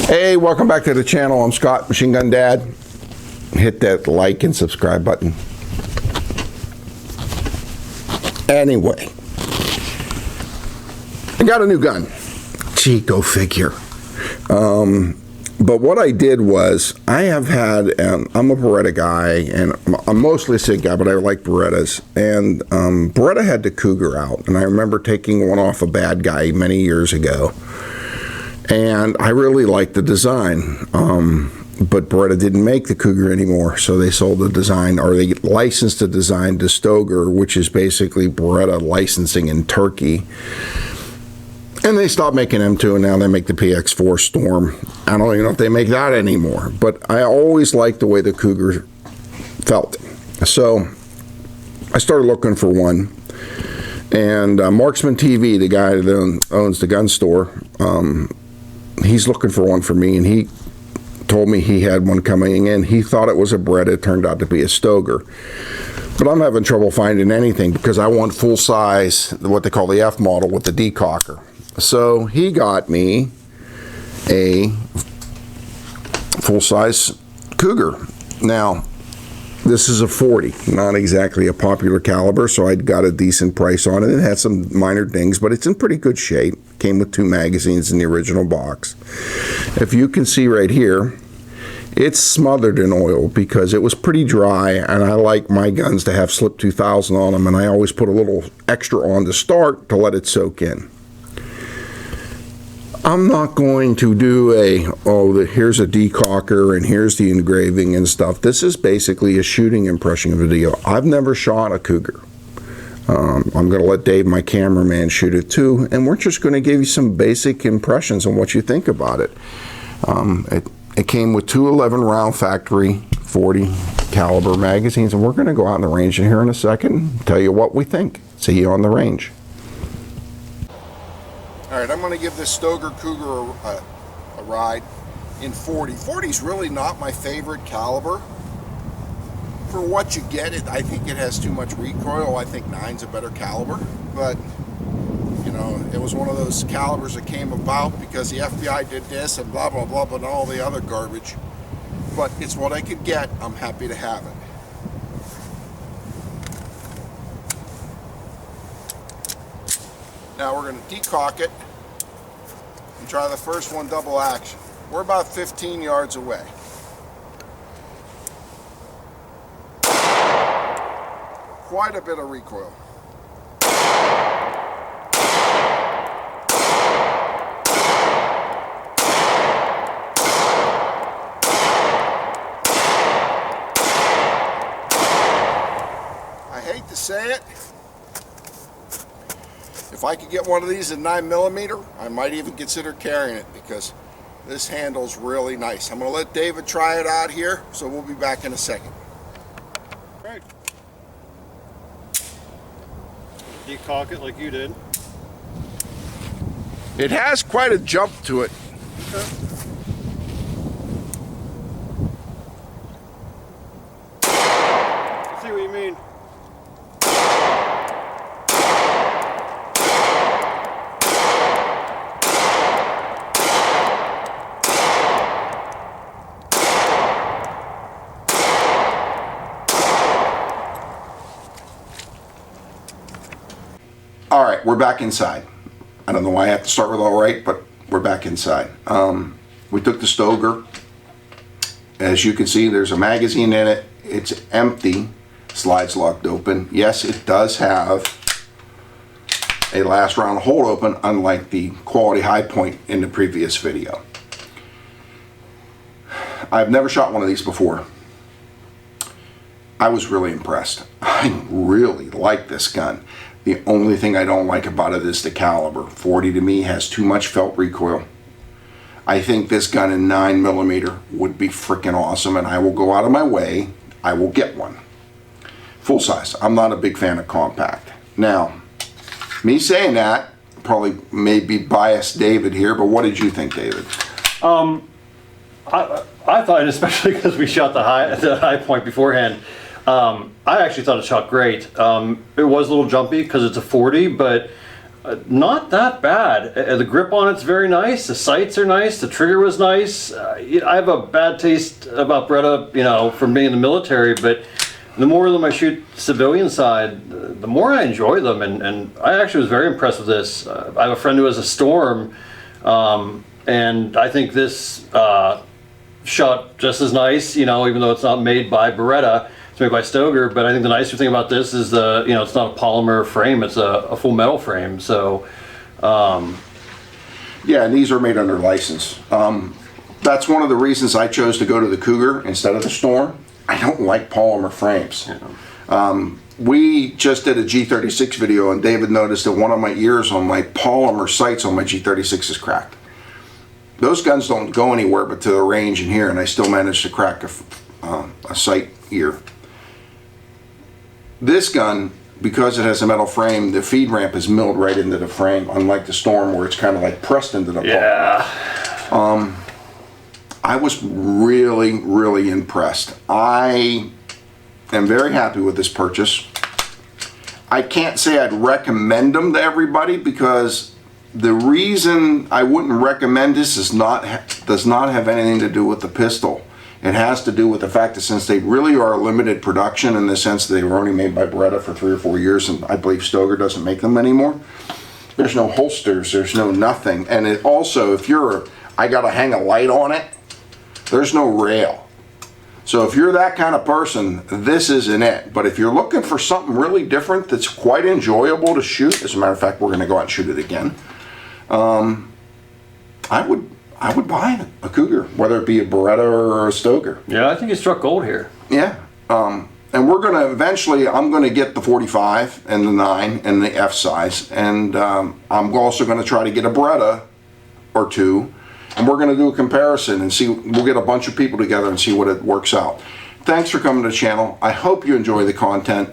Hey, welcome back to the channel. I'm Scott, Machine Gun Dad. Hit that like and subscribe button. Anyway, I got a new gun. Gee, go figure. But what I did was, I have had, I'm a Beretta guy, and I'm mostly a SIG guy, but I like Berettas. And Beretta had the Cougar out, and I remember taking one off a bad guy many years ago. And I really liked the design, but Beretta didn't make the Cougar anymore, so they sold the design, or they licensed the design to Stoeger, which is basically Beretta licensing in Turkey. And they stopped making M2, and now they make the PX4 Storm. I don't even know if they make that anymore, but I always liked the way the Cougar felt. So I started looking for one, and Marksman TV, the guy that owns the gun store, he's looking for one for me, and he told me he had one coming in. He thought it was a Beretta. It turned out to be a Stoeger. But I'm having trouble finding anything because I want full size, what they call the F model with the decocker. So he got me a full size Cougar. Now, this is a 40, not exactly a popular caliber, so I got a decent price on it. It had some minor dings, but it's in pretty good shape. Came with 2 magazines in the original box. If you can see right here, it's smothered in oil because it was pretty dry, and I like my guns to have slip 2000 on them, and I always put a little extra on to start to let it soak in. I'm not going to do here's a decocker and here's the engraving and stuff. This is basically a shooting impression video. I've never shot a Cougar. I'm going to let Dave, my cameraman, shoot it too, and we're just going to give you some basic impressions on what you think about it. It came with 2 11-round factory 40 caliber magazines, and we're going to go out in the range in here in a second and tell you what we think. See you on the range. All right, I'm going to give this Stoeger Cougar a ride in 40. 40 is really not my favorite caliber. For what you get, I think it has too much recoil. I think 9's a better caliber. But, you know, it was one of those calibers that came about because the FBI did this and blah, blah, blah, and all the other garbage. But it's what I could get. I'm happy to have it. Now we're going to decock it and try the first one double action. We're about 15 yards away. Quite a bit of recoil. I hate to say it, if I could get one of these in 9mm, I might even consider carrying it because this handle's really nice. I'm going to let David try it out here, so we'll be back in a second. Right. Decock it like you did. It has quite a jump to it. Okay. I see what you mean. All right, we're back inside. I don't know why I have to start with all right, but we're back inside. We took the Stoeger. As you can see, there's a magazine in it. It's empty. Slides locked open. Yes, it does have a last round hold open, unlike the quality high point in the previous video. I've never shot one of these before. I was really impressed. I really like this gun. The only thing I don't like about it is the caliber. 40 to me has too much felt recoil. I think this gun in 9mm would be freaking awesome, and I will go out of my way. I will get one. Full size. I'm not a big fan of compact. Now, me saying that probably maybe biased David here, but what did you think, David? I thought, especially because we shot the high point beforehand, I actually thought it shot great. It was a little jumpy because it's a 40, but Not that bad. The grip on it's very nice. The sights are nice. The trigger was nice. I have a bad taste about Beretta, you know, from being in the military, but the more of them I shoot civilian side, the more I enjoy them. And I actually was very impressed with this. I have a friend who has a Storm, and I think this shot just as nice, you know, even though it's not made by Beretta. It's made by Stoeger, but I think the nicer thing about this is you know, it's not a polymer frame, it's a full metal frame. So, yeah, and these are made under license. That's one of the reasons I chose to go to the Cougar instead of the Storm. I don't like polymer frames. Yeah. We just did a G36 video, and David noticed that one of my ears on my polymer sights on my G36 is cracked. Those guns don't go anywhere but to the range in here, and I still managed to crack a sight ear. This gun, because it has a metal frame, the feed ramp is milled right into the frame, unlike the Storm where it's kind of like pressed into the polymer. I was really, really impressed. I am very happy with this purchase. I can't say I'd recommend them to everybody, because the reason I wouldn't recommend this does not have anything to do with the pistol. It has to do with the fact that since they really are a limited production, in the sense that they were only made by Beretta for 3 or 4 years, and I believe Stoeger doesn't make them anymore, there's no holsters, there's no nothing. And it also, if I gotta hang a light on it, there's no rail. So if you're that kind of person, this isn't it. But if you're looking for something really different that's quite enjoyable to shoot, as a matter of fact, we're gonna go out and shoot it again, I would buy a Cougar, whether it be a Beretta or a Stoeger. yeah, I think you struck gold here. Yeah. And we're going to eventually, I'm going to get the 45 and the 9 and the F size. And I'm also going to try to get a Beretta or 2. And we're going to do a comparison and see, we'll get a bunch of people together and see what it works out. Thanks for coming to the channel. I hope you enjoy the content.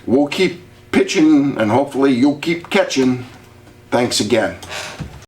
We'll keep pitching, and hopefully you'll keep catching. Thanks again.